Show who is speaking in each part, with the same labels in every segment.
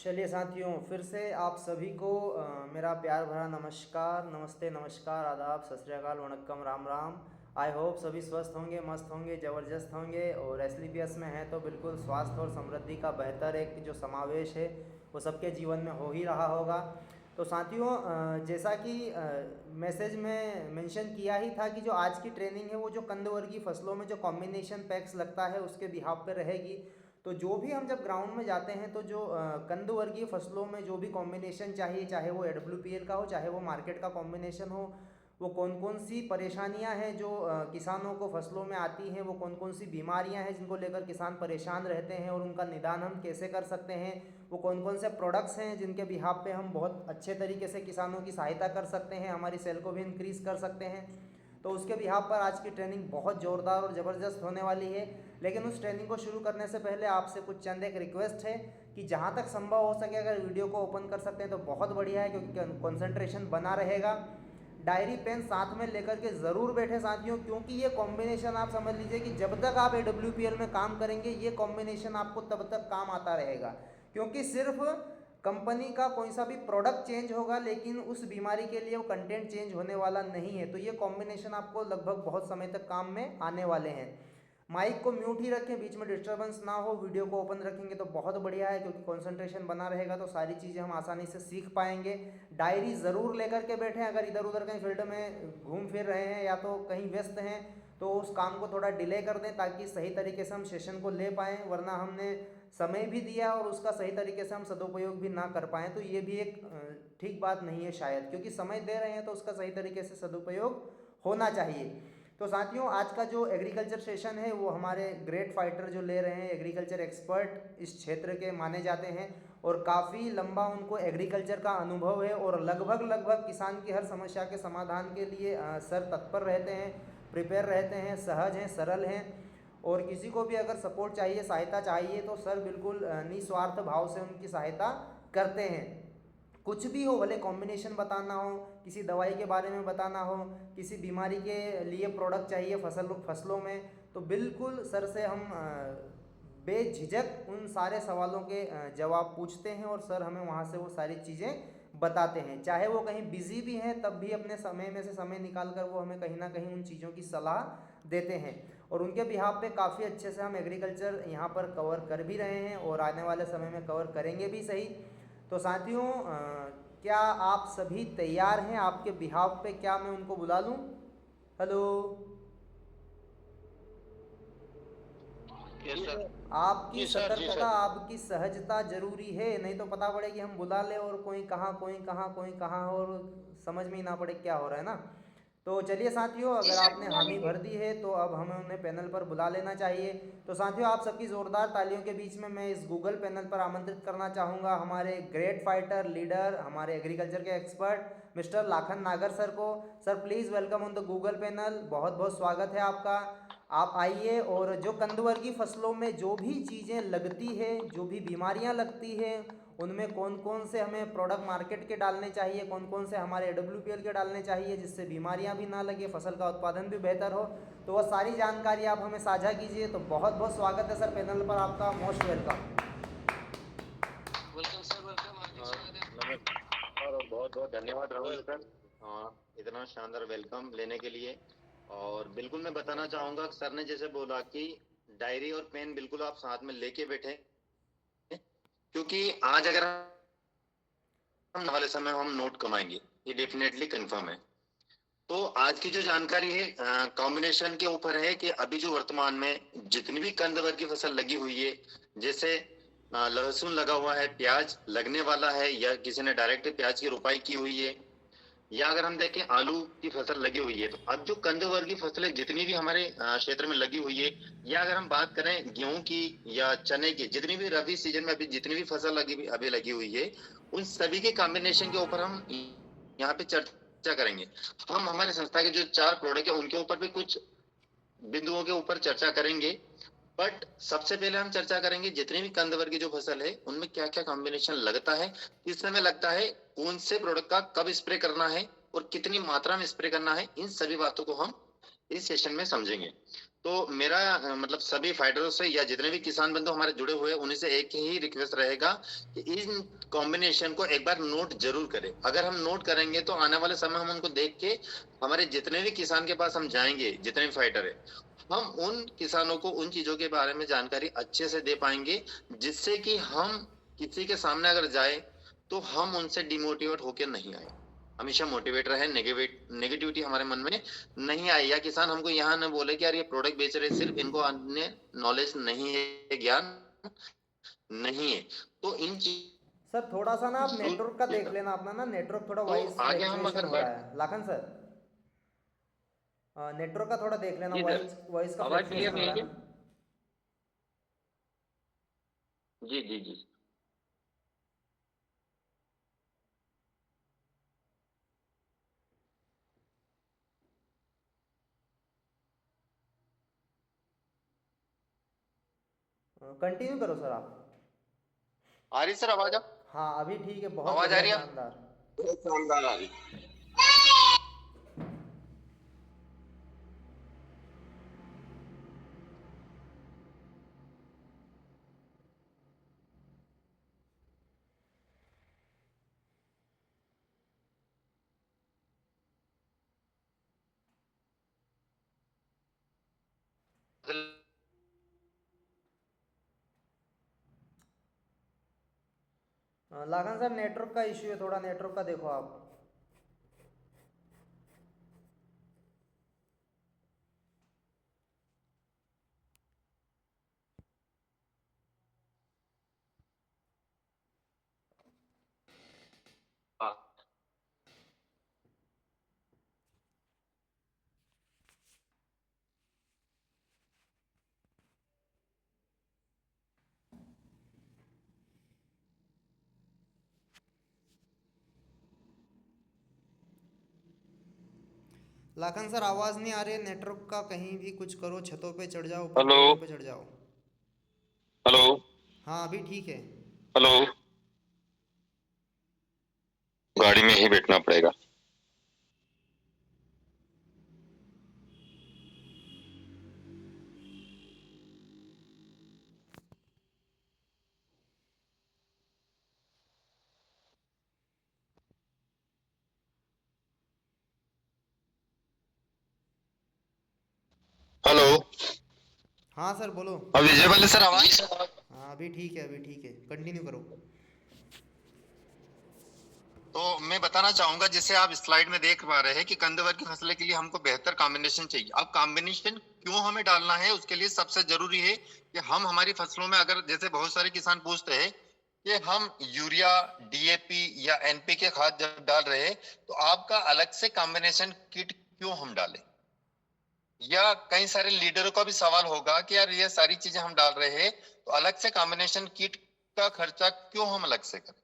Speaker 1: चलिए साथियों, फिर से आप सभी को मेरा प्यार भरा नमस्कार, नमस्ते, नमस्कार, आदाब, सत श्री अकाल, वणक्कम, राम राम। आई होप सभी स्वस्थ होंगे, मस्त होंगे, ज़बरदस्त होंगे और एसलीपीएस में हैं तो बिल्कुल स्वास्थ्य और समृद्धि का बेहतर एक जो समावेश है वो सबके जीवन में हो ही रहा होगा। तो साथियों, जैसा कि मैसेज में मेंशन किया ही था कि जो आज की ट्रेनिंग है वो जो कंदवर्गीय फसलों में जो कॉम्बिनेशन पैक्स लगता है उसके बिहाफ पे रहेगी। तो जो भी हम जब ग्राउंड में जाते हैं तो जो कंद वर्गीय फसलों में जो भी कॉम्बिनेशन चाहिए, चाहे वो एडब्ल्यूपीएल का हो, चाहे वो मार्केट का कॉम्बिनेशन हो, वो कौन कौन सी परेशानियां हैं जो किसानों को फसलों में आती हैं, वो कौन कौन सी बीमारियां हैं जिनको लेकर किसान परेशान रहते हैं और उनका निदान हम कैसे कर सकते हैं, वो कौन कौन से प्रोडक्ट्स हैं जिनके बिहाफ पे हम बहुत अच्छे तरीके से किसानों की सहायता कर सकते हैं, हमारी सेल को भी इंक्रीज़ कर सकते हैं। तो उसके बिहाफ पर आज की ट्रेनिंग बहुत ज़ोरदार और ज़बरदस्त होने वाली है। लेकिन उस ट्रेनिंग को शुरू करने से पहले आपसे कुछ चंद एक रिक्वेस्ट है कि जहाँ तक संभव हो सके अगर वीडियो को ओपन कर सकते हैं तो बहुत बढ़िया है, क्योंकि कंसंट्रेशन बना रहेगा। डायरी पेन साथ में लेकर के ज़रूर बैठे साथियों, क्योंकि ये कॉम्बिनेशन आप समझ लीजिए कि जब तक आप AWPL में काम करेंगे ये कॉम्बिनेशन आपको तब तक काम आता रहेगा। क्योंकि सिर्फ कंपनी का कोई सा भी प्रोडक्ट चेंज होगा लेकिन उस बीमारी के लिए वो कंटेंट चेंज होने वाला नहीं है। तो ये कॉम्बिनेशन आपको लगभग बहुत समय तक काम में आने वाले हैं। माइक को म्यूट ही रखें, बीच में डिस्टर्बेंस ना हो। वीडियो को ओपन रखेंगे तो बहुत बढ़िया है, क्योंकि कंसंट्रेशन बना रहेगा तो सारी चीज़ें हम आसानी से सीख पाएंगे। डायरी ज़रूर लेकर के बैठें। अगर इधर उधर कहीं फील्ड में घूम फिर रहे हैं या तो कहीं व्यस्त हैं तो उस काम को थोड़ा डिले कर दें ताकि सही तरीके से हम सेशन को ले पाएँ, वरना हमने समय भी दिया और उसका सही तरीके से हम सदुपयोग भी ना कर पाएँ तो ये भी एक ठीक बात नहीं है शायद, क्योंकि समय दे रहे हैं तो उसका सही तरीके से सदुपयोग होना चाहिए। तो साथियों, आज का जो एग्रीकल्चर सेशन है वो हमारे ग्रेट फाइटर जो ले रहे हैं, एग्रीकल्चर एक्सपर्ट इस क्षेत्र के माने जाते हैं और काफ़ी लंबा उनको एग्रीकल्चर का अनुभव है और लगभग लगभग किसान की हर समस्या के समाधान के लिए सर तत्पर रहते हैं, प्रिपेयर रहते हैं, सहज हैं, सरल हैं। और किसी को भी अगर सपोर्ट चाहिए, सहायता चाहिए तो सर बिल्कुल निस्वार्थ भाव से उनकी सहायता करते हैं। कुछ भी हो, भले कॉम्बिनेशन बताना हो, किसी दवाई के बारे में बताना हो, किसी बीमारी के लिए प्रोडक्ट चाहिए फसलों में, तो बिल्कुल सर से हम बेझिझक उन सारे सवालों के जवाब पूछते हैं और सर हमें वहाँ से वो सारी चीज़ें बताते हैं। चाहे वो कहीं बिजी भी हैं तब भी अपने समय में से समय निकाल कर वो हमें कहीं ना कहीं उन चीज़ों की सलाह देते हैं। और उनके बिहाफ पे काफ़ी अच्छे से हम एग्रीकल्चर यहाँ पर कवर कर भी रहे हैं और आने वाले समय में कवर करेंगे भी सही। तो साथियों, क्या आप सभी तैयार हैं? आपके बिहाफ पे क्या मैं उनको बुला लूँ? हेलो।
Speaker 2: Yes sir.
Speaker 1: आपकी
Speaker 2: जी सर, जी
Speaker 1: सतर्कता,
Speaker 2: सर।
Speaker 1: आपकी सहजता जरूरी है, नहीं तो पता पड़े कि हम बुला ले और कोई कहाँ कोई कहाँ कोई कहाँ और समझ में ही ना पड़े क्या हो रहा है ना। तो चलिए साथियों,
Speaker 2: जी
Speaker 1: अगर
Speaker 2: सर,
Speaker 1: आपने
Speaker 2: बुला
Speaker 1: हामी
Speaker 2: लेंगे।
Speaker 1: भर दी है तो अब हमें उन्हें पैनल पर बुला लेना चाहिए। तो साथियों, आप सबकी ज़ोरदार तालियों के बीच में मैं इस गूगल पैनल पर आमंत्रित करना चाहूँगा हमारे ग्रेट फाइटर लीडर, हमारे एग्रीकल्चर के एक्सपर्ट मिस्टर लाखन नागर सर को। Sir please welcome on the Google panel, बहुत बहुत स्वागत है आपका। आप आइए और जो कंदवर्गीय फसलों में जो भी चीज़ें लगती है, जो भी बीमारियां लगती है, उनमें कौन कौन से हमें प्रोडक्ट मार्केट के डालने चाहिए, कौन कौन से हमारे AWPL के डालने चाहिए जिससे बीमारियां भी ना लगे, फसल का उत्पादन भी बेहतर हो, तो वह सारी जानकारी आप हमें साझा कीजिए। तो बहुत बहुत स्वागत है सर पैनल पर आपका, most welcome.
Speaker 2: Welcome sir, welcome, हार्दिक स्वागत है। नमस्कार और बहुत बहुत धन्यवाद राहुल सर, इतना शानदार वेलकम लेने के लिए। और बिल्कुल मैं बताना चाहूंगा कि सर ने जैसे बोला कि डायरी और पेन बिल्कुल आप साथ में लेके बैठे, क्योंकि आज अगर हम वाले समय हम नोट कमाएंगे, ये डेफिनेटली कंफर्म है। तो आज की जो जानकारी है कॉम्बिनेशन के ऊपर है कि अभी जो वर्तमान में जितनी भी कंद वर्ग की फसल लगी हुई है, जैसे लहसुन लगा हुआ है, प्याज लगने वाला है, या किसी ने डायरेक्ट प्याज की रोपाई की हुई है, या अगर हम देखें आलू की फसल लगी हुई है, तो अब जो कंद वर्ग की फसलें जितनी भी हमारे क्षेत्र में लगी हुई है, या अगर हम बात करें गेहूं की या चने की, जितनी भी रबी सीजन में अभी जितनी भी फसल अभी लगी हुई है, उन सभी के कॉम्बिनेशन के ऊपर हम यहाँ पे चर्चा करेंगे। हम हमारे संस्था के जो 4 प्रोडक्ट है उनके ऊपर भी कुछ बिंदुओं के ऊपर चर्चा करेंगे। बट सबसे पहले हम चर्चा करेंगे जितने भी कंद वर्ग की जो फसल है उनमें क्या क्या कॉम्बिनेशन लगता है, किस समय लगता है, कौन से प्रोडक्ट का कब स्प्रे करना है और कितनी मात्रा में स्प्रे करना है, इन सभी बातों को हम इस सेशन में समझेंगे। तो मेरा मतलब सभी फाइटरों से या जितने भी किसान बंधु हमारे जुड़े हुए हैं उन्हीं से एक ही रिक्वेस्ट रहेगा कि इन कॉम्बिनेशन को एक बार नोट जरूर करें। अगर हम नोट करेंगे तो आने वाले समय हम उनको देख के हमारे जितने भी किसान के पास हम जाएंगे, जितने भी फाइटर है, हम उन किसानों को उन चीजों के बारे में जानकारी अच्छे से दे पाएंगे, जिससे कि हम किसी के सामने अगर जाए तो हम उनसे डिमोटिवेट होकर नहीं आए, हमेशा मोटिवेट रहे, नेगेटिविटी हमारे मन में नहीं आए, या किसान हमको यहाँ न बोले कि यार ये प्रोडक्ट बेच रहे सिर्फ इनको अन्य नॉलेज नहीं है, ज्ञान नहीं है। तो इन
Speaker 1: सर थोड़ा सा ना आप
Speaker 2: चीजों
Speaker 1: नेटवर्क का देख लेना अपना ना, नेटवर्क थोड़ा
Speaker 2: तो
Speaker 1: वॉइस
Speaker 2: आगे हम
Speaker 1: फ्लक्चुएशन
Speaker 2: अगर
Speaker 1: हो
Speaker 2: बढ़
Speaker 1: रहा है लाखन सर। नेटवर्क का थोड़ा देख लेना,
Speaker 2: जी सर,
Speaker 1: वॉइस वॉइस का
Speaker 2: आवाज क्लियर
Speaker 1: फ्लक्चुएशन हो
Speaker 2: नहीं
Speaker 1: रहा है
Speaker 2: है?
Speaker 1: ना।
Speaker 2: जी जी जी।
Speaker 1: कंटिन्यू करो सर आप।
Speaker 2: आ रही सर आवाज? आप
Speaker 1: हाँ अभी ठीक है, बहुत
Speaker 2: आवाज आ
Speaker 1: बढ़िया,
Speaker 2: रही है?
Speaker 1: शानदार।
Speaker 2: बहुत शानदार आ रही।
Speaker 1: लाखन सर नेटवर्क का इश्यू है, थोड़ा नेटवर्क का देखो आप।
Speaker 2: हाँ।
Speaker 1: लाखन सर आवाज़ नहीं आ रही है नेटवर्क का, कहीं भी कुछ करो, छतों पे चढ़ जाओ, ऊपर
Speaker 2: हेलो
Speaker 1: पेड़ों पे चढ़ जाओ।
Speaker 2: हेलो
Speaker 1: हाँ अभी ठीक है।
Speaker 2: हेलो, गाड़ी में ही बैठना पड़ेगा। हेलो,
Speaker 1: हाँ सर बोलो।
Speaker 2: अब विजिबल है सर आवाज?
Speaker 1: हाँ अभी ठीक है, अभी ठीक है, कंटिन्यू करो।
Speaker 2: तो मैं बताना चाहूंगा, जैसे आप स्लाइड में देख पा रहे हैं कि कंदवर की फसलें के लिए हमको बेहतर कॉम्बिनेशन चाहिए। अब कॉम्बिनेशन क्यों हमें डालना है, उसके लिए सबसे जरूरी है कि हम हमारी फसलों में, अगर जैसे बहुत सारे किसान पूछते हैं कि हम यूरिया, डीएपी या एनपीके खाद जब डाल रहे हैं तो आपका अलग से कॉम्बिनेशन किट क्यों हम डालें, या कई सारे लीडरों का भी सवाल होगा कि यार ये सारी चीजें हम डाल रहे हैं तो अलग से कॉम्बिनेशन किट का खर्चा क्यों हम अलग से करें।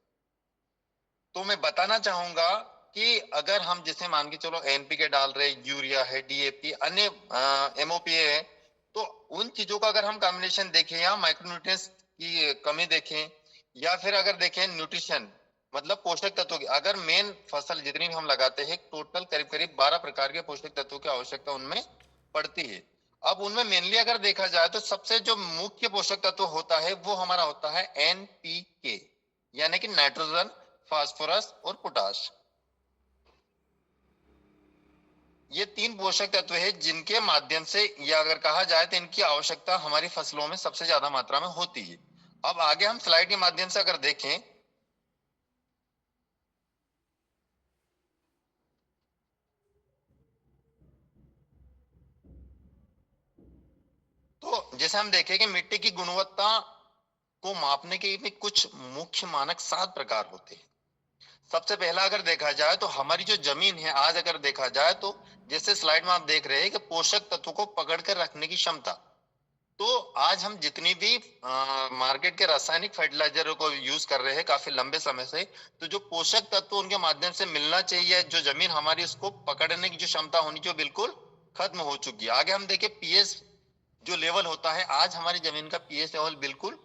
Speaker 2: तो मैं बताना चाहूंगा कि अगर हम जैसे मान के चलो एनपीके डाल रहे, यूरिया है, डीएपी, अन्य एमओपी है, तो उन चीजों का अगर हम कॉम्बिनेशन देखें या माइक्रोन्यूट्रिएंट्स की कमी देखें, या फिर अगर देखें न्यूट्रिशन मतलब पोषक तत्वों की, अगर मेन फसल जितनी भी हम लगाते हैं टोटल करीब करीब 12 प्रकार के पोषक तत्वों की आवश्यकता उनमें पड़ती है। अब उनमें मेनली अगर देखा जाए तो सबसे जो मुख्य पोषक तत्व होता है वो हमारा होता है एनपीके, यानी कि नाइट्रोजन, फास्फोरस और पोटाश। ये तीन पोषक तत्व है जिनके माध्यम से, या अगर कहा जाए तो इनकी आवश्यकता हमारी फसलों में सबसे ज्यादा मात्रा में होती है। अब आगे हम स्लाइड के माध्यम से अगर देखें तो जैसे हम देखें कि मिट्टी की गुणवत्ता को मापने के भी कुछ मुख्य मानक 7 प्रकार होते हैं। सबसे पहला अगर देखा जाए तो हमारी जो जमीन है, आज अगर देखा जाए तो जैसे स्लाइड में आप देख रहे हैं कि पोषक तत्वों को पकड़ कर रखने की क्षमता, तो आज हम जितनी भी मार्केट के रासायनिक फर्टिलाइजरों को यूज कर रहे हैं काफी लंबे समय से, तो जो पोषक तत्व उनके माध्यम से मिलना चाहिए, जो जमीन हमारी उसको पकड़ने की जो क्षमता होनी चाहिए बिल्कुल खत्म हो चुकी है। आगे हम देखें पीएच जो लेवल होता है, आज हमारी जमीन का पीएच लेवल बिल्कुल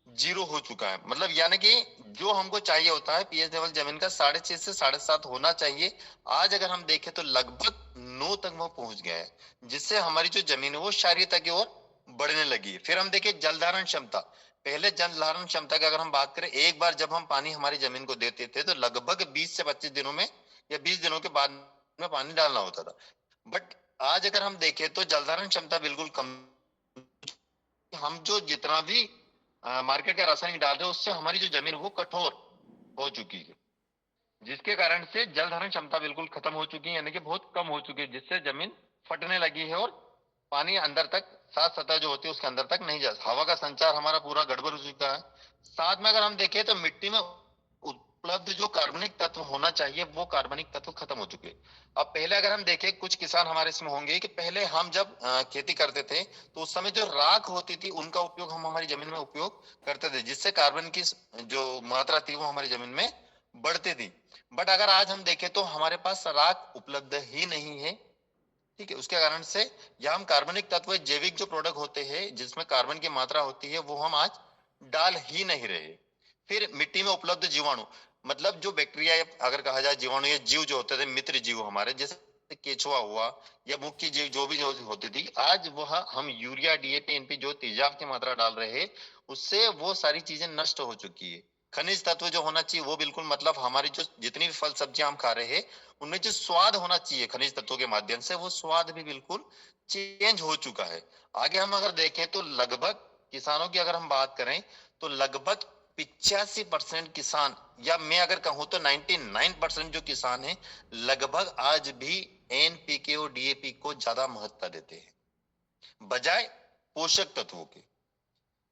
Speaker 2: जीरो हो चुका है। मतलब यानी कि जो हमको चाहिए होता है पीएच लेवल जमीन का 6.5 से 7.5 होना चाहिए, आज अगर हम देखें तो लगभग 9 तक वो पहुंच गया है, जिससे हमारी जो जमीन है वो क्षारीयता की ओर बढ़ने लगी है। फिर हम देखें जलधारण क्षमता। पहले जलधारण क्षमता की अगर हम बात करें, एक बार जब हम पानी हमारी जमीन को देते थे तो लगभग 20 से 25 दिनों में या 20 दिनों के बाद में पानी डालना होता था। बट आज अगर हम देखें तो जलधारण क्षमता बिल्कुल कम। हम जो जितना भी मार्केट का रासायनिक डाल रहे हैं उससे हमारी जो जमीन वो कठोर हो चुकी है, जिसके कारण से जल धारण क्षमता बिल्कुल खत्म हो चुकी है, यानी कि बहुत कम हो चुकी है, जिससे जमीन फटने लगी है और पानी अंदर तक, सात सतह जो होती है उसके अंदर तक नहीं जा, हवा का संचार हमारा पूरा गड़बड़ हो चुका है। साथ में अगर हम देखें तो मिट्टी में उपलब्ध जो कार्बनिक तत्व होना चाहिए वो कार्बनिक तत्व खत्म हो चुके। अब पहले अगर हम देखें, कुछ किसान हमारे इसमें होंगे कि पहले हम जब खेती करते थे तो उस समय जो राख होती थी उनका उपयोग हम हमारी जमीन में उपयोग करते थे, जिससे कार्बन की जो मात्रा थी वो हमारी जमीन में बढ़ती थी। बट अगर आज हम देखें तो हमारे पास राख उपलब्ध ही नहीं है, ठीक है। उसके कारण से या हम कार्बनिक तत्व, जैविक जो प्रोडक्ट होते हैं जिसमें कार्बन की मात्रा होती है वो हम आज डाल ही नहीं रहे। फिर मिट्टी में उपलब्ध जीवाणु, मतलब जो बैक्टीरिया, अगर कहा जाए जीवाणु या जीव जो होते थे, मित्र जीव हमारे, जैसे केचुआ हुआ या मुख्य जीव जो भी जो होती थी, आज वह हम यूरिया, डीएपी, एनपी जो तेजाब की मात्रा डाल रहे हैं उससे वो सारी चीजें नष्ट हो चुकी है। खनिज तत्व जो होना चाहिए वो बिल्कुल, मतलब हमारी जो जितनी भी फल सब्जियां हम खा रहे हैं उनमें जो स्वाद होना चाहिए खनिज तत्वों के माध्यम से, वो स्वाद भी बिल्कुल चेंज हो चुका है। आगे हम अगर देखें तो लगभग किसानों की अगर हम बात करें तो लगभग 85% किसान, या मैं अगर कहूं तो 99% जो किसान हैं लगभग आज भी एनपीके और डीएपी को ज्यादा महत्ता देते हैं बजाय पोषक तत्वों के।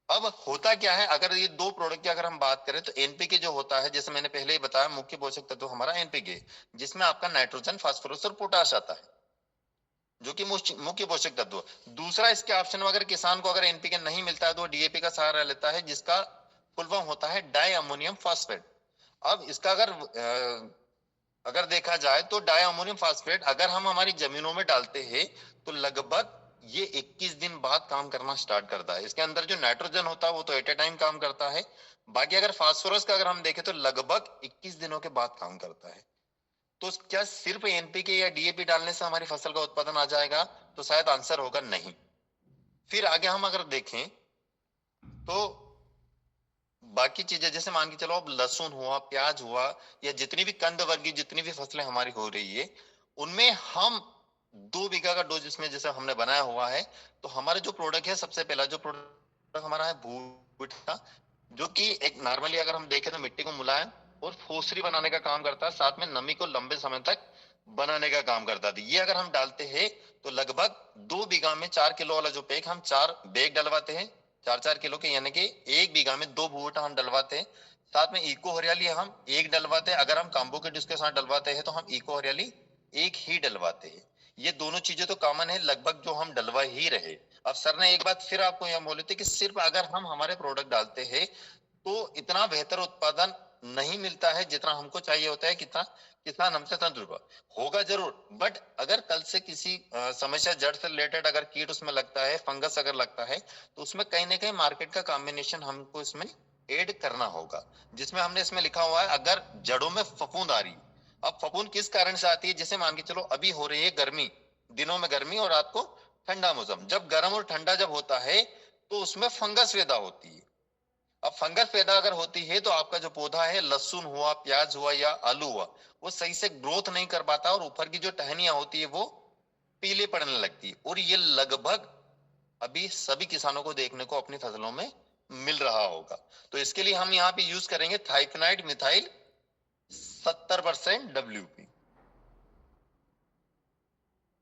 Speaker 2: अब होता क्या है, अगर ये दो प्रोडक्ट की अगर हम बात करें तो एनपीके जो होता है, जैसे मैंने पहले ही बताया, मुख्य पोषक तत्व हमारा एनपीके, जिसमें आपका नाइट्रोजन, फास्फोरस और पोटाश आता है जो कि मुख्य पोषक तत्व। दूसरा इसके ऑप्शन में अगर किसान को अगर एनपीके नहीं मिलता है तो डीएपी का सहारा लेता है, जिसका फुल फॉर्म होता है डाई अमोनियम फास्फेट। अब इसका अगर देखा जाए तो डाई अमोनियम फास्फेट अगर हम हमारी जमीनों में डालते हैं तो लगभग ये 21 दिन बाद काम करना स्टार्ट करता है। इसके अंदर जो नाइट्रोजन होता है वो तो एट ए टाइम काम करता है, बाकी अगर फास्फोरस का अगर हम देखें तो लगभग 21 दिनों के बाद काम करता है। तो क्या सिर्फ एनपीके या डीएपी डालने से हमारी फसल का उत्पादन आ जाएगा? तो शायद आंसर होगा नहीं। फिर आगे हम अगर देखें तो बाकी चीजें, जैसे मान के चलो अब लहसुन हुआ, प्याज हुआ, या जितनी भी कंद वर्गीय जितनी भी फसलें हमारी हो रही है उनमें हम 2 बीघा का डोज इसमें जैसे हमने बनाया हुआ है, तो हमारा जो प्रोडक्ट है, सबसे पहला जो प्रोडक्ट हमारा है भूमिठा, जो कि एक नॉर्मली अगर हम देखें तो मिट्टी को मुलायम और फोसरी बनाने का काम करता है, साथ में नमी को लंबे समय तक बनाने का काम करता है। ये अगर हम डालते हैं तो लगभग 2 बीघा में 4 किलो वाला जो पैक हम 4 बैग डलवाते हैं, 4-4 किलो के, यानी कि 1 बीघा में 2 भूटा हम डलवाते हैं। साथ में इको हरियाली हम 1 डलवाते हैं, अगर हम काम्बो किट उसके साथ डलवाते हैं तो हम इको हरियाली 1 ही डलवाते हैं। ये दोनों चीजें तो कॉमन है लगभग जो हम डलवा ही रहे। अब सर ने एक बात फिर आपको यह बोले थे कि सिर्फ अगर हम हमारे प्रोडक्ट डालते हैं तो इतना बेहतर उत्पादन नहीं मिलता है जितना हमको चाहिए होता है, कितना किसान हमसे संतुष्ट होगा जरूर, बट अगर कल से किसी समस्या जड़ से रिलेटेड अगर कीट उसमें लगता है, फंगस अगर लगता है, तो उसमें कहीं ना कहीं मार्केट का कॉम्बिनेशन हमको इसमें ऐड करना होगा, जिसमें हमने इसमें लिखा हुआ है अगर जड़ों में फफूंद आ रही। अब फफूंद किस कारण से आती है? जैसे मान के चलो अभी हो रही है गर्मी, दिनों में गर्मी और रात को ठंडा मौसम, जब गर्म और ठंडा जब होता है तो उसमें फंगस पैदा होती है। अब फंगस पैदा अगर होती है तो आपका जो पौधा है, लहसुन हुआ, प्याज हुआ या आलू हुआ, वो सही से ग्रोथ नहीं कर पाता और ऊपर की जो टहनियां होती है वो पीले पड़ने लगती है, और ये लगभग अभी सभी किसानों को देखने को अपनी फसलों में मिल रहा होगा। तो इसके लिए हम यहाँ पे यूज करेंगे थाइफेनाइड मिथाइल 70% WP,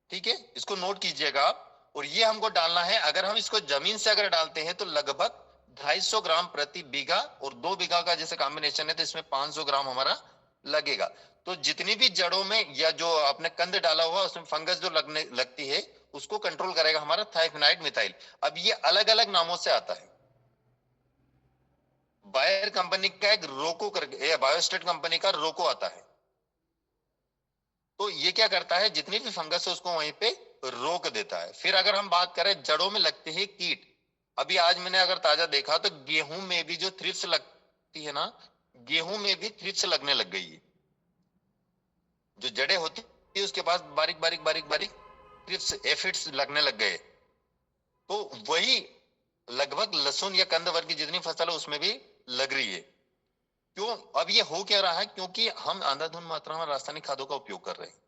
Speaker 2: ठीक है, इसको नोट कीजिएगा आप। और ये हमको डालना है, अगर हम इसको जमीन से अगर डालते हैं तो लगभग 250 ग्राम प्रति बीघा, और 2 बीघा का जैसे कॉम्बिनेशन है तो इसमें 500 ग्राम हमारा लगेगा। तो जितनी भी जड़ों में या जो आपने कंद डाला हुआ उसमें फंगस जो लगती है उसको कंट्रोल करेगा हमारा थाइफेनाइड मिथाइल। अब ये अलग अलग नामों से आता है, बायर कंपनी का एक रोको करके, बायोस्टेट कंपनी का रोको आता है। तो ये क्या करता है, जितनी भी फंगस है उसको वहीं पे रोक देता है। फिर अगर हम बात करें जड़ों में लगते हैं कीट, अभी आज मैंने अगर ताजा देखा तो गेहूं में भी जो थ्रिप्स लगती है ना, गेहूं में भी थ्रिप्स लगने लग गई है। जो जड़ें होती
Speaker 3: उसके पास बारीक बारीक बारीक बारीक ट्रिप्स एफिड्स लगने लग गए। तो वही लगभग लहसुन या कंद वर्ग की जितनी फसल है उसमें भी लग रही है। क्यों? अब ये हो क्या रहा है? क्योंकि हम अंधाधुंध मात्रा में रासायनिक खादों का उपयोग कर रहे हैं।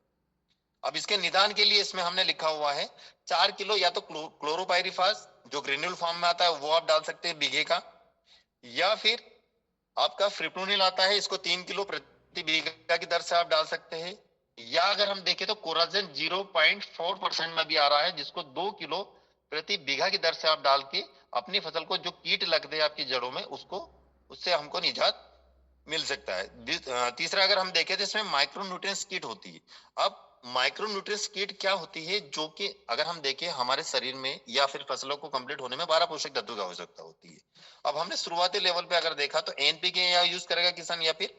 Speaker 3: अब इसके निदान के लिए इसमें हमने लिखा हुआ है 4 किलो या तो क्लोरोपाइरिफास जो ग्रेन्यूल फॉर्म में आता है वो आप डाल सकते हैं बीघे का, या फिर आपका फ्रिप्रोनिल आता है, इसको 3 किलो प्रति बीघा की दर से आप डाल सकते हैं, या अगर हम देखें तो कोराजेन 0.4% में भी आ रहा है जिसको 2 किलो प्रति बीघा की दर से आप डाल के अपनी फसल को जो कीट लगते हैं आपकी जड़ों में उससे हमको निजात मिल सकता है। तीसरा अगर हम देखें तो इसमें माइक्रोन्यूट्रिएंट्स किट होती है। अब माइक्रोन्यूट्रिएंट्स किट क्या होती है? जो कि अगर हम देखें हमारे शरीर में या फिर फसलों को कंप्लीट होने में 12 पोषक तत्वों की आवश्यकता होती है। अब हमने शुरुआती लेवल पे अगर देखा तो एनपीके या यूज करेगा किसान, या फिर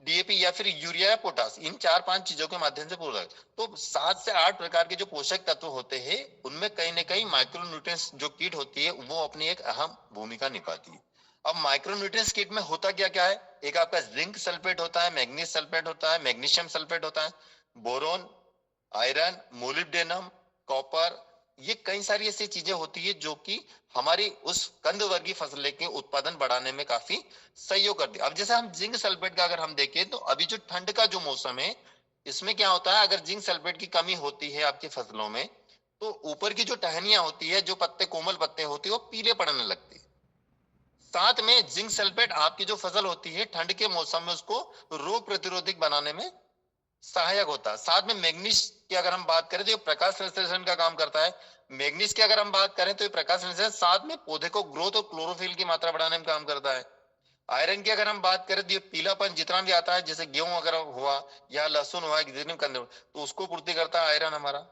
Speaker 3: डीएपी, या फिर यूरिया या पोटास, इन 4-5 चीजों के माध्यम से पूरा। तो 7 से 8 प्रकार के जो पोषक तत्व होते हैं उनमें कहीं ना कहीं माइक्रोन्यूट्रिएंट्स जो किट होती है वो अपनी एक अहम भूमिका निभाती है। अब माइक्रोन्यूट्रिएंट्स किट में होता क्या क्या है? एक आपका जिंक सल्फेट होता है, मैग्नीज सल्फेट होता है, मैग्नीशियम सल्फेट होता है, बोरोन, आयरन, मोलिब्डेनम, कॉपर, ये कई सारी ऐसी चीजें होती है जो कि हमारी उस कंद वर्गीय फसल के उत्पादन बढ़ाने में काफी सहयोग करती है। अब जैसे हम जिंक सल्फेट का अगर हम देखें तो अभी जो ठंड का जो मौसम है इसमें क्या होता है, अगर जिंक सल्फेट की कमी होती है आपकी फसलों में तो ऊपर की जो टहनियां होती है, जो पत्ते कोमल पत्ते होती है वो पीले पड़ने लगती है। साथ में जिंक सल्फेट आपकी जो फसल होती है ठंड के मौसम में उसको रोग प्रतिरोधक बनाने में सहायक होता है। साथ में मैग्नीज की अगर हम बात करें तो ये प्रकाश संश्लेषण का काम करता है। मैग्नीज की अगर हम बात करें तो ये प्रकाश संश्लेषण साथ में पौधे को ग्रोथ और क्लोरोफिल की मात्रा बढ़ाने में काम करता है। आयरन की अगर हम बात करें तो ये पीलापन जितना भी आता है, जैसे गेहूं अगर हुआ या लहसुन हुआ तो उसको पूर्ति करता है आयरन हमारा।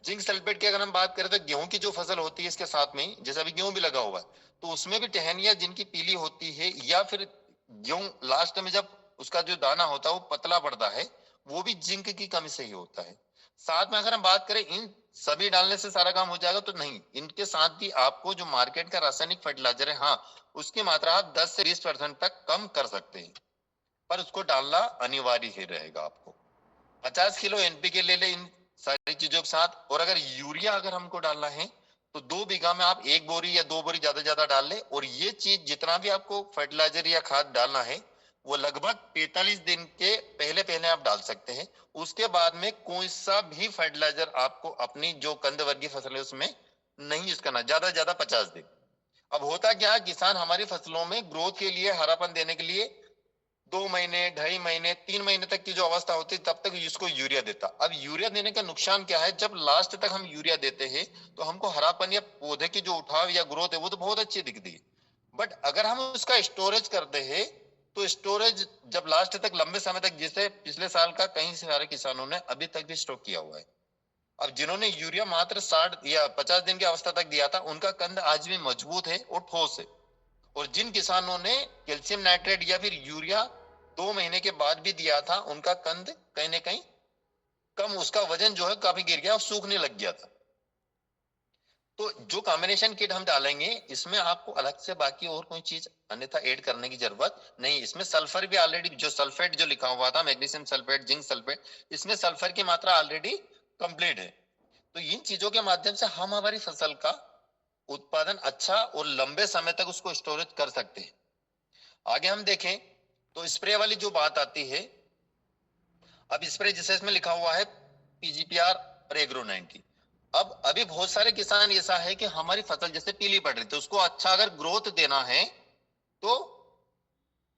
Speaker 3: जिंक सल्फेट की अगर हम बात करें तो गेहूं की जो फसल होती है इसके साथ में, जैसे अभी गेहूं भी लगा हुआ है तो उसमें भी टहनियां जिनकी पीली होती है, या फिर गेहूं लास्ट में जब उसका जो दाना होता है वो पतला पड़ता है, वो भी जिंक की कमी से ही होता है। साथ में अगर हम बात करें इन सभी डालने से सारा काम हो जाएगा तो नहीं, इनके साथ भी आपको जो मार्केट का रासायनिक फर्टिलाइजर है, हाँ उसकी मात्रा आप 10 से 20% तक कम कर सकते हैं, पर उसको डालना अनिवार्य ही रहेगा। आपको 50 किलो एनपीके ले ले इन सारी चीजों के साथ, और अगर यूरिया अगर हमको डालना है तो 2 बीघा में आप 1 बोरी या 2 बोरी ज्यादा डाल ले। और ये चीज जितना भी आपको फर्टिलाइजर या खाद डालना है वो लगभग 45 दिन के पहले पहले आप डाल सकते हैं। उसके बाद में कोई सा भी फर्टिलाइजर आपको अपनी जो कंद वर्गीय फसल है उसमें नहीं यूज करना, ज्यादा 50 दिन। अब होता क्या है, किसान हमारी फसलों में ग्रोथ के लिए, हरापन देने के लिए 2 महीने, 2.5 महीने, 3 महीने तक की जो अवस्था होती है तब तक इसको यूरिया देता। अब यूरिया देने का नुकसान क्या है, जब लास्ट तक हम यूरिया देते हैं तो हमको हरापन या पौधे की जो उठाव या ग्रोथ है वो तो बहुत अच्छी दिखती है, बट अगर हम उसका स्टोरेज करते हैं तो स्टोरेज जब लास्ट तक लंबे समय तक, जैसे पिछले साल का कई सारे किसानों ने अभी तक भी स्टॉक किया हुआ है। अब जिन्होंने यूरिया मात्र 60 या 50 दिन की अवस्था तक दिया था उनका कंद आज भी मजबूत है और ठोस है। और जिन किसानों ने कैल्शियम नाइट्रेट या फिर यूरिया 2 महीने के बाद भी दिया था उनका कंद कहीं ना कहीं कम, उसका वजन जो है काफी गिर गया और सूखने लग गया था। तो जो कॉम्बिनेशन किट हम डालेंगे इसमें आपको अलग से बाकी और कोई चीज अन्यथा ऐड करने की जरूरत नहीं। इसमें सल्फर भी ऑलरेडी, जो सल्फेट जो लिखा हुआ था मैग्नीशियम सल्फेट, जिंक सल्फेट, इसमें सल्फर की मात्रा ऑलरेडी कंप्लीट है। तो इन चीजों के माध्यम से हम हमारी फसल का उत्पादन अच्छा और लंबे समय तक उसको स्टोरेज कर सकते हैं। आगे हम देखें तो स्प्रे वाली जो बात आती है, अब स्प्रे जैसे इसमें लिखा हुआ है पीजीपीआर और एग्रो 90। अब अभी बहुत सारे किसान ऐसा है कि हमारी फसल जैसे पीली पड़ रही थी, उसको अच्छा अगर ग्रोथ देना है तो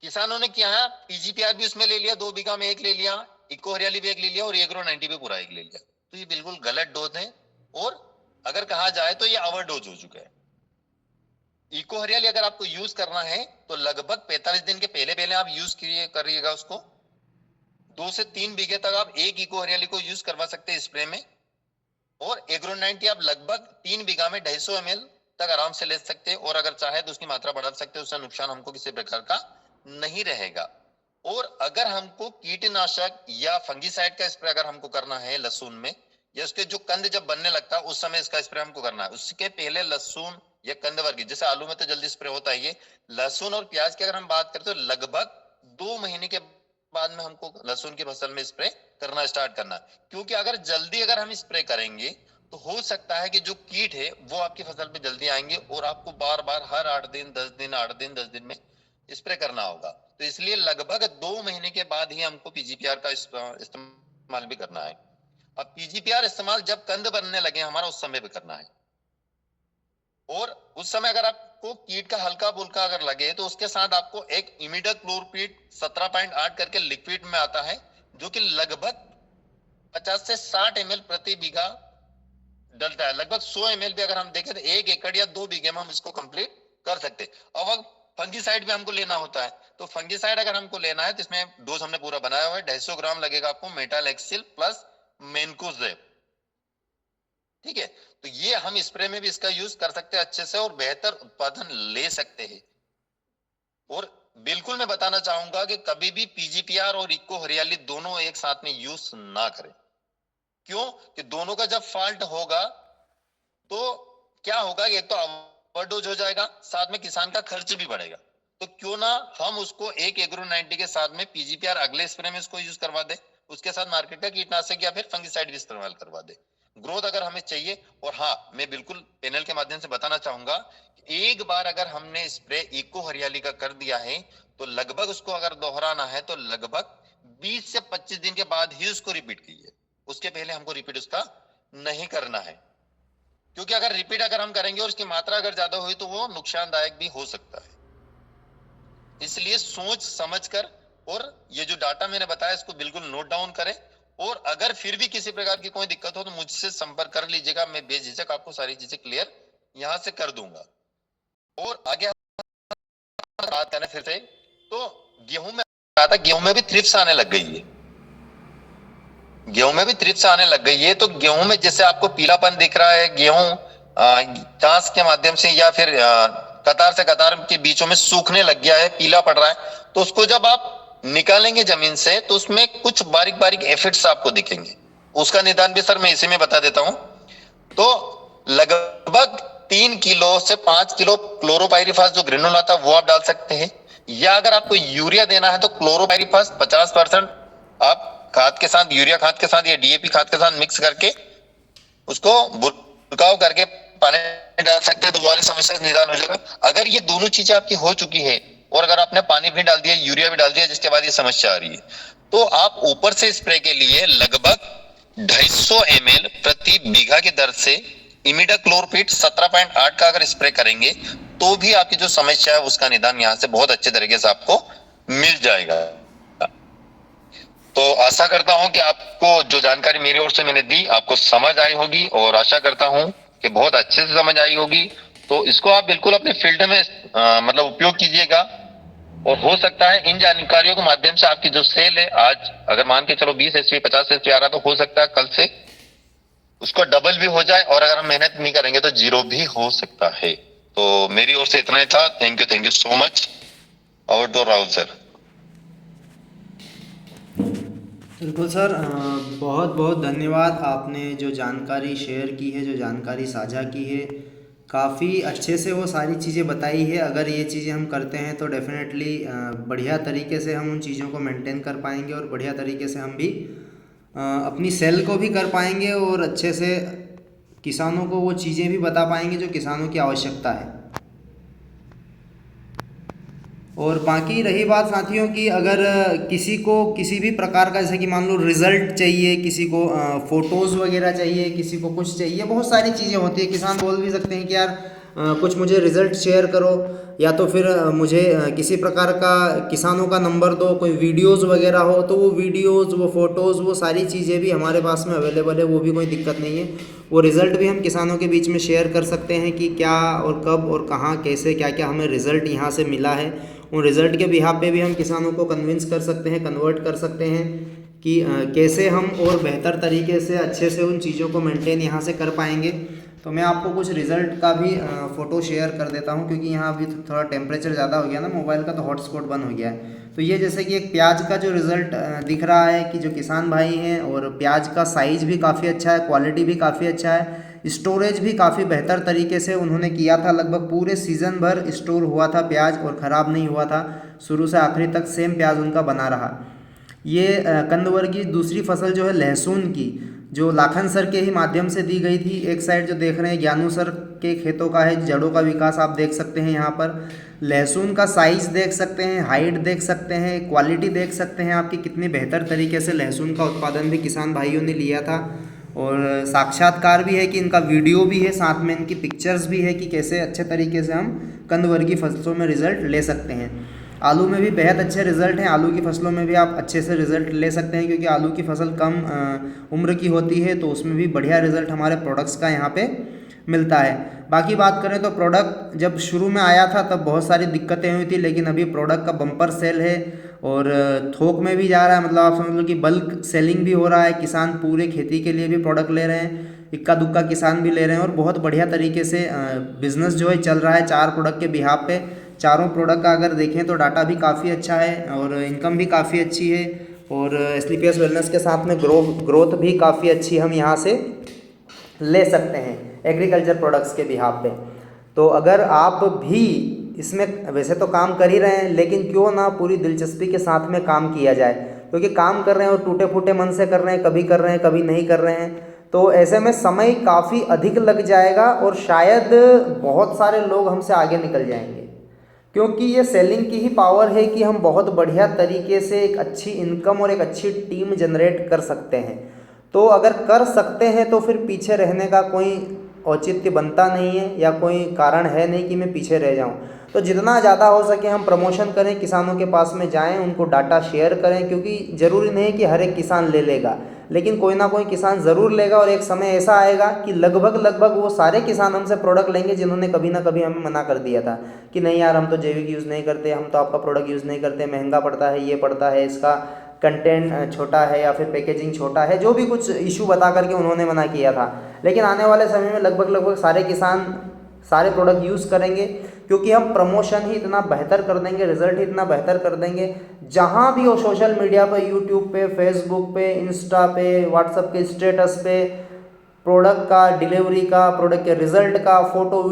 Speaker 3: किसानों ने क्या है, पीजीपीआर भी उसमें ले लिया, 2 बीघा में 1 ले लिया, इको हरियाली भी 1 ले लिया और एग्रो 90 भी पूरा 1 ले लिया। तो ये बिल्कुल गलत डोज है, और अगर कहा जाए तो ये ओवर डोज हो चुका है। इको हरियाली अगर आपको यूज करना है तो लगभग 45 दिन के पहले पहले आप यूज करिएगा उसको। 2 से 3 बीघे तक आप एक इको हरियाली को यूज करवा सकते हैं स्प्रे में, और एग्रो 90 आप लगभग 3 बीघा में 250 ml तक आराम से ले सकते हैं, और अगर चाहे तो उसकी मात्रा बढ़ा सकते हैं, उससे नुकसान हमको किसी प्रकार का नहीं रहेगा। और अगर हमको कीटनाशक या फंगीसाइड का स्प्रे अगर हमको करना है लहसुन में, या उसके जो कंद जब बनने लगता है उस समय इसका स्प्रे हमको करना है, उसके पहले लहसुन या कंद वर्गीय, जैसे आलू में तो जल्दी स्प्रे होता है, ये लहसुन और प्याज की अगर हम बात करें तो लगभग 2 महीने के बाद में हमको लहसुन की फसल में स्प्रे करना स्टार्ट करना है। क्योंकि अगर जल्दी अगर हम स्प्रे करेंगे तो हो सकता है कि जो कीट है वो आपकी फसल पे जल्दी आएंगे और आपको बार बार हर 8 दिन 10 दिन 8 दिन 10 दिन में स्प्रे करना होगा। तो इसलिए लगभग 2 महीने के बाद ही हमको पीजीपीआर का इस्तेमाल भी करना है। अब पीजीपीआर इस्तेमाल जब कंद बनने लगे हमारा उस समय भी करना है, और उस समय अगर आपको कीट का हल्का फुल्का अगर लगे तो उसके साथ आपको एक इमिडाक्लोपीड 17.8 करके लिक्विड में आता है, जो कि लगभग 50 से 60 ml प्रति बीघा डलता है। लगभग 100 ml भी अगर हम देखें तो 1 एकड़ या 2 बीघे में हम इसको कंप्लीट कर सकते हैं। अब फंगीसाइड भी हमको लेना होता है, तो फंगीसाइड अगर हमको लेना है तो इसमें डोज हमने पूरा बनाया हुआ है। 250 ग्राम लगेगा आपको मेटालेक्सिल प्लस मेनकोजेब, ठीक है। तो ये हम स्प्रे में भी इसका यूज कर सकते हैं अच्छे से और बेहतर उत्पादन ले सकते हैं। और बिल्कुल मैं बताना चाहूंगा कि कभी भी पीजीपीआर और इको हरियाली दोनों एक साथ में यूज ना करें। क्यों कि दोनों का जब फॉल्ट होगा तो क्या होगा, एक तो ओवरडोज हो जाएगा, साथ में किसान का खर्च भी बढ़ेगा। तो क्यों ना हम उसको एक एग्रो 90 के साथ में पीजीपीआर अगले स्प्रे में इसको यूज करवा दे, उसके साथ मार्केट का कीटनाशक या फिर फंगिसाइड भी इस्तेमाल करवा दे। ग्रोथ अगर हमें चाहिए, और हाँ मैं बिल्कुल पैनल के माध्यम से बताना चाहूंगा, एक बार अगर हमने स्प्रे इको हरियाली का कर दिया है तो लगभग उसको अगर दोहराना है तो लगभग 20 से 25 दिन के बाद ही उसको रिपीट कीजिए। उसके पहले हमको रिपीट उसका नहीं करना है, क्योंकि अगर रिपीट अगर हम करेंगे और उसकी मात्रा अगर ज्यादा हुई तो वो नुकसानदायक भी हो सकता है। इसलिए सोच समझकर, और ये जो डाटा मैंने बताया इसको बिल्कुल नोट डाउन करें, और अगर फिर भी किसी प्रकार की कोई दिक्कत हो तो मुझसे संपर्क कर लीजिएगा। मैं बेझिझक आपको सारी चीजें क्लियर यहां से कर दूंगा। और आगे बात करें फिर से, तो गेहूं में कहा था, गेहूं में भी थ्रिप्स आने लग गई है। गेहूं में भी थ्रिप्स आने लग गई है। तो गेहूं में जैसे आपको पीलापन दिख रहा है, गेहूं चांस के माध्यम से या फिर कतार से कतार के बीचों में सूखने लग गया है, पीला पड़ रहा है, तो उसको जब आप निकालेंगे जमीन से तो उसमें कुछ बारीक बारीक एफिड्स आपको दिखेंगे। उसका निदान भी सर मैं इसी में बता देता हूं। तो लगभग 3 किलो से 5 किलो क्लोरोपाइरिफास जो ग्रेनुल आता है वो आप डाल सकते हैं, या अगर आपको यूरिया देना है तो क्लोरोपाइरिफास 50% आप खाद के साथ, यूरिया खाद के साथ या डीएपी खाद के साथ मिक्स करके उसको बुरकाव करके पानी डाल सकते हैं, तो वाली समस्या का निदान हो जाएगा। अगर ये दोनों चीजें आपकी हो चुकी है और अगर आपने पानी भी डाल दिया, यूरिया भी डाल दिया, जिसके बाद ये समस्या आ रही है, तो आप ऊपर से स्प्रे के लिए लगभग 250 ml प्रति बीघा की दर से इमिडाक्लोपीड 17.8 का अगर स्प्रे करेंगे तो भी आपकी जो समस्या है उसका निदान यहाँ से बहुत अच्छे तरीके से आपको मिल जाएगा। तो आशा करता हूं कि आपको जो जानकारी मेरी ओर से मैंने दी आपको समझ आई होगी, और आशा करता हूं कि बहुत अच्छे से समझ आई होगी। तो इसको आप बिल्कुल अपने फील्ड में मतलब उपयोग कीजिएगा, और हो सकता है इन जानकारियों के माध्यम से आपकी जो सेल है, आज अगर मान के चलो 20 एचपी 50 एचपी आ रहा तो हो सकता है कल से उसको डबल भी हो जाए, और अगर हम मेहनत नहीं करेंगे तो जीरो भी हो सकता है। तो मेरी ओर से इतना ही था। Thank you so much. और तो राहुल सर।
Speaker 1: बिल्कुल सर, बहुत बहुत धन्यवाद। आपने जो जानकारी शेयर की है, जो जानकारी साझा की है, काफ़ी अच्छे से वो सारी चीज़ें बताई है। अगर ये चीज़ें हम करते हैं तो डेफिनेटली बढ़िया तरीके से हम उन चीज़ों को मेंटेन कर पाएंगे, और बढ़िया तरीके से हम भी अपनी सेल को भी कर पाएंगे, और अच्छे से किसानों को वो चीज़ें भी बता पाएंगे जो किसानों की आवश्यकता है। और बाकी रही बात साथियों की, अगर किसी को किसी भी प्रकार का, जैसे कि मान लो रिज़ल्ट चाहिए, किसी को फ़ोटोज़ वगैरह चाहिए, किसी को कुछ चाहिए, बहुत सारी चीज़ें होती है। किसान बोल भी सकते हैं कि यार कुछ मुझे रिज़ल्ट शेयर करो, या तो फिर मुझे किसी प्रकार का किसानों का नंबर दो, कोई वीडियोज़ वगैरह हो, तो वो वीडियोज़, वो फ़ोटोज़, वो सारी चीज़ें भी हमारे पास में अवेलेबल है, वो भी कोई दिक्कत नहीं है। वो रिज़ल्ट भी हम किसानों के बीच में शेयर कर सकते हैं कि क्या और कब और कहाँ कैसे क्या क्या हमें रिज़ल्ट यहाँ से मिला है। उन रिज़ल्ट के बिहाफ पे भी हम किसानों को कन्विंस कर सकते हैं, कन्वर्ट कर सकते हैं कि कैसे हम और बेहतर तरीके से अच्छे से उन चीज़ों को मेंटेन यहाँ से कर पाएंगे। तो मैं आपको कुछ रिज़ल्ट का भी फ़ोटो शेयर कर देता हूँ, क्योंकि यहाँ अभी थोड़ा टेम्परेचर ज़्यादा हो गया ना, मोबाइल का तो हॉटस्पॉट बंद हो गया है। तो ये जैसे कि एक प्याज का जो रिज़ल्ट दिख रहा है कि जो किसान भाई हैं, और प्याज का साइज़ भी काफ़ी अच्छा है, क्वालिटी भी काफ़ी अच्छा है, स्टोरेज भी काफ़ी बेहतर तरीके से उन्होंने किया था। लगभग पूरे सीज़न भर स्टोर हुआ था प्याज, और ख़राब नहीं हुआ था, शुरू से आखिरी तक सेम प्याज उनका बना रहा। ये कंदवर्ग की दूसरी फसल जो है लहसुन की, जो लाखन सर के ही माध्यम से दी गई थी। एक साइड जो देख रहे हैं ज्ञानू सर के खेतों का है, जड़ों का विकास आप देख सकते हैं यहाँ पर। लहसुन का साइज़ देख सकते हैं, हाइट देख सकते हैं, क्वालिटी देख सकते हैं आपकी कितनी बेहतर तरीके से लहसुन का उत्पादन भी किसान भाइयों ने लिया था। और साक्षात्कार भी है कि इनका वीडियो भी है, साथ में इनकी पिक्चर्स भी है कि कैसे अच्छे तरीके से हम कंदवर्गीय फसलों में रिजल्ट ले सकते हैं। आलू में भी बेहद अच्छे रिजल्ट हैं, आलू की फसलों में भी आप अच्छे से रिजल्ट ले सकते हैं, क्योंकि आलू की फसल कम उम्र की होती है, तो उसमें भी बढ़िया रिजल्ट हमारे प्रोडक्ट्स का यहाँ पे मिलता है। बाकी बात करें तो प्रोडक्ट जब शुरू में आया था तब बहुत सारी दिक्कतें हुई थी, लेकिन अभी प्रोडक्ट का बम्पर सेल है और थोक में भी जा रहा है, मतलब आप समझ लो कि बल्क सेलिंग भी हो रहा है। किसान पूरे खेती के लिए भी प्रोडक्ट ले रहे हैं, इक्का दुक्का किसान भी ले रहे हैं और बहुत बढ़िया तरीके से बिज़नेस जो है चल रहा है 4 प्रोडक्ट के बिहाफ पे। चारों प्रोडक्ट का अगर देखें तो डाटा भी काफ़ी अच्छा है और इनकम भी काफ़ी अच्छी है और एसलीपीएस वेलनेस के साथ में ग्रोथ भी काफ़ी अच्छी हम यहाँ से ले सकते हैं एग्रीकल्चर प्रोडक्ट्स के बिहाफ पे। तो अगर आप भी इसमें वैसे तो काम कर ही रहे हैं, लेकिन क्यों ना पूरी दिलचस्पी के साथ में काम किया जाए, क्योंकि काम कर रहे हैं और टूटे फूटे मन से कर रहे हैं, कभी कर रहे हैं कभी नहीं कर रहे हैं, तो ऐसे में समय काफ़ी अधिक लग जाएगा और शायद बहुत सारे लोग हमसे आगे निकल जाएंगे। क्योंकि ये सेलिंग की ही पावर है कि हम बहुत बढ़िया तरीके से एक अच्छी इनकम और एक अच्छी टीम जनरेट कर सकते हैं। तो अगर कर सकते हैं तो फिर पीछे रहने का कोई औचित्य बनता नहीं है या कोई कारण है नहीं कि मैं पीछे रह जाऊं। तो जितना ज़्यादा हो सके हम प्रमोशन करें, किसानों के पास में जाएं, उनको डाटा शेयर करें, क्योंकि ज़रूरी नहीं कि हर एक किसान ले लेगा, लेकिन कोई ना कोई किसान ज़रूर लेगा और एक समय ऐसा आएगा कि लगभग वो सारे किसान हमसे प्रोडक्ट लेंगे जिन्होंने कभी ना कभी हमें मना कर दिया था कि नहीं यार हम तो जैविक यूज़ नहीं करते, हम तो आपका प्रोडक्ट यूज़ नहीं करते, महंगा पड़ता है, ये पड़ता है, इसका कंटेंट छोटा है या फिर पैकेजिंग छोटा है, जो भी कुछ इशू बता करके उन्होंने मना किया था। लेकिन आने वाले समय में लगभग सारे किसान सारे प्रोडक्ट यूज़ करेंगे, क्योंकि हम प्रमोशन ही इतना बेहतर कर देंगे, रिजल्ट ही इतना बेहतर कर देंगे। जहाँ भी हो सोशल मीडिया पे, यूट्यूब पे, फेसबुक पे, इंस्टा पे, व्हाट्सएप के स्टेटस पे प्रोडक्ट का, डिलीवरी का, प्रोडक्ट के रिजल्ट का फोटो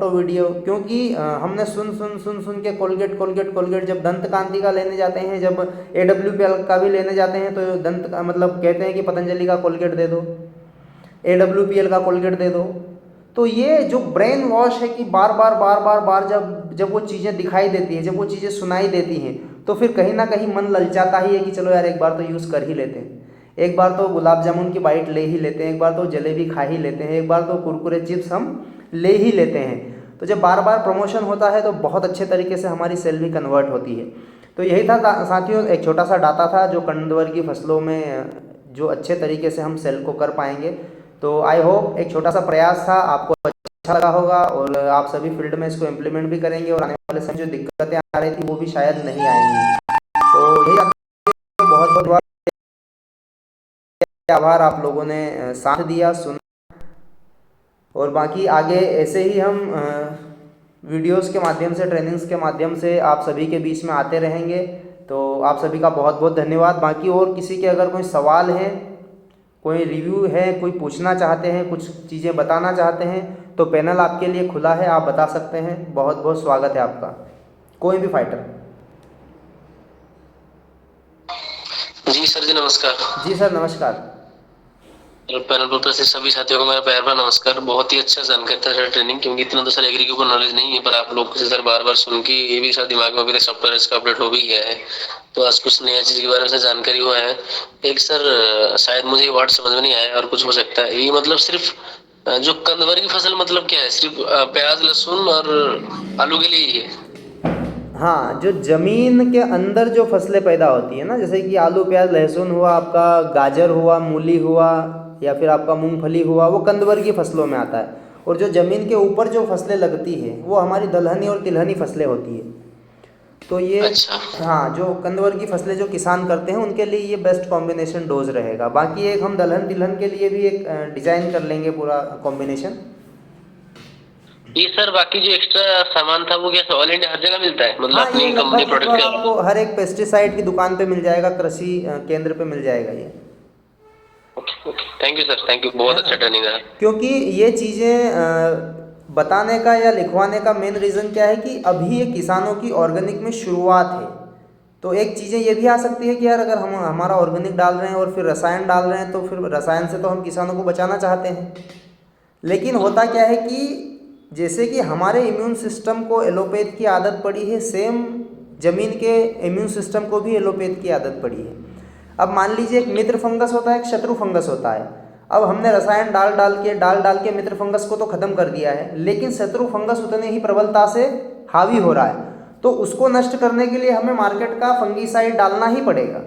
Speaker 1: वीडियो, क्योंकि हमने सुन के कोलगेट जब दंत कांति का लेने जाते हैं, जब AWPL का भी लेने जाते हैं, तो दंत का मतलब कहते हैं कि पतंजलि का कोलगेट दे दो, AWPL का कोलगेट दे दो। तो ये जो ब्रेन वॉश है कि बार बार जब वो चीज़ें दिखाई देती हैं, जब वो चीज़ें सुनाई देती हैं, तो फिर कहीं ना कहीं मन ललचाता ही है कि चलो यार एक बार तो यूज़ कर ही लेते हैं, एक बार तो गुलाब जामुन की बाइट ले ही लेते हैं, एक बार तो जलेबी खा ही लेते हैं, एक बार तो कुरकुरे चिप्स हम ले ही लेते हैं। तो जब बार बार प्रमोशन होता है तो बहुत अच्छे तरीके से हमारी सेल भी कन्वर्ट होती है। तो यही था साथियों, एक छोटा सा डाटा था जो कंदवर्गीय फसलों में जो अच्छे तरीके से हम सेल को कर पाएंगे। तो आई होप एक छोटा सा प्रयास था, आपको अच्छा लगा होगा और आप सभी फील्ड में इसको इम्प्लीमेंट भी करेंगे और आने वाले समय जो दिक्कतें आ रही थी वो भी शायद नहीं आएंगी। तो यही बहुत बहुत आभार, आप लोगों ने साथ दिया, सुना, और बाकी आगे ऐसे ही हम वीडियोस के माध्यम से, ट्रेनिंग्स के माध्यम से आप सभी के बीच में आते रहेंगे। तो आप सभी का बहुत बहुत धन्यवाद। बाकी और किसी के अगर कोई सवाल है, कोई रिव्यू है, कोई पूछना चाहते हैं, कुछ चीज़ें बताना चाहते हैं, तो पैनल आपके लिए खुला है, आप बता सकते हैं। बहुत बहुत स्वागत है आपका, कोई भी फाइटर।
Speaker 4: जी सर जी नमस्कार।
Speaker 1: जी सर नमस्कार।
Speaker 4: पैनल पर उपस्थित सभी साथियों को मेरा प्यार भरा नमस्कार। बहुत ही अच्छा जानकारी था सर ट्रेनिंग, क्योंकि इतना तो सर एग्री के ऊपर नॉलेज नहीं है, पर आप लोग से सर बार बार सुन के ये भी सर दिमाग में अभी सॉफ्टवेयर इसका अपडेट हो भी गया है, तो आज कुछ नया चीज के बारे में जानकारी हुआ है। एक सर शायद मुझे ये वर्ड समझ में नहीं आया और कुछ हो सकता है, ये मतलब सिर्फ जो कंदवर्गीय फसल मतलब क्या है, सिर्फ प्याज, लहसुन और आलू के लिए ही है?
Speaker 1: हाँ, जो ज़मीन के अंदर जो फसलें पैदा होती है ना, जैसे कि आलू, प्याज, लहसुन हुआ, आपका गाजर हुआ, मूली हुआ, या फिर आपका मूंगफली हुआ, वो कंदवर्गीय फसलों में आता है। और जो ज़मीन के ऊपर जो फसलें लगती है वो हमारी दलहनी और तिलहनी फसलें होती है। तो ये
Speaker 4: अच्छा।
Speaker 1: हाँ, जो कंदवर्गीय फसलें जो किसान करते हैं उनके लिए ये बेस्ट कॉम्बिनेशन डोज रहेगा। बाकी एक हम दलहन तिलहन के लिए भी एक डिज़ाइन कर लेंगे पूरा कॉम्बिनेशन।
Speaker 4: ये सर बाकी जो एक्स्ट्रा सामान था वो क्या ऑल इंडिया हर जगह मिलता है, मतलब
Speaker 1: हाँ,
Speaker 4: अपनी
Speaker 1: ये
Speaker 4: कंपनी
Speaker 1: लगभग
Speaker 4: प्रोडक्ट के?
Speaker 1: आपको हर एक पेस्टिसाइड की दुकान पे मिल जाएगा, कृषि केंद्र पे मिल जाएगा ये।
Speaker 4: Okay, thank you sir, thank you, बहुत अच्छा ट्रेनिंग है।
Speaker 1: क्योंकि ये चीज़ें बताने का या लिखवाने का मेन रीज़न क्या है कि अभी ये किसानों की ऑर्गेनिक में शुरुआत है। तो एक चीज़ें ये भी आ सकती है कि यार अगर हम हमारा ऑर्गेनिक डाल रहे हैं और फिर रसायन डाल रहे हैं तो फिर रसायन से तो हम किसानों को बचाना चाहते हैं, लेकिन होता क्या है कि जैसे कि हमारे इम्यून सिस्टम को एलोपैथ की आदत पड़ी है, सेम ज़मीन के इम्यून सिस्टम को भी एलोपैथ की आदत पड़ी है। अब मान लीजिए एक मित्र फंगस होता है, एक शत्रु फंगस होता है। अब हमने रसायन डाल के मित्र फंगस को तो ख़त्म कर दिया है, लेकिन शत्रु फंगस उतने ही प्रबलता से हावी हो रहा है, तो उसको नष्ट करने के लिए हमें मार्केट का फंगीसाइड डालना ही पड़ेगा।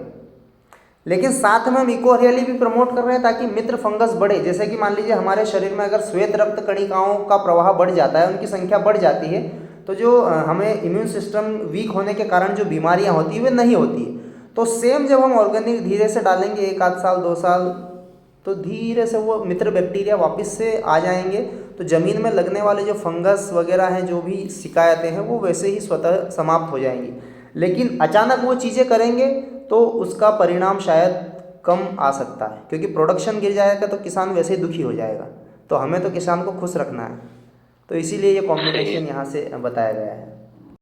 Speaker 1: लेकिन साथ में हम इको हरियाली भी प्रमोट कर रहे हैं ताकि मित्र फंगस बढ़े। जैसे कि मान लीजिए हमारे शरीर में अगर श्वेत रक्त कणिकाओं का प्रवाह बढ़ जाता है, उनकी संख्या बढ़ जाती है, तो जो हमें इम्यून सिस्टम वीक होने के कारण जो बीमारियां होती है वे नहीं होती है। तो सेम जब हम ऑर्गेनिक धीरे से डालेंगे, 1 आध साल 2 साल, तो धीरे से वो मित्र बैक्टीरिया वापस से आ जाएंगे, तो ज़मीन में लगने वाले जो फंगस वगैरह हैं, जो भी शिकायतें हैं, वो वैसे ही स्वतः समाप्त हो जाएंगी। लेकिन अचानक वो चीज़ें करेंगे तो उसका परिणाम शायद कम आ सकता है, क्योंकि प्रोडक्शन गिर जाएगा तो किसान वैसे ही दुखी हो जाएगा। तो हमें तो किसान को खुश रखना है, तो इसीलिए ये कॉम्बिनेशन यहाँ से बताया गया है।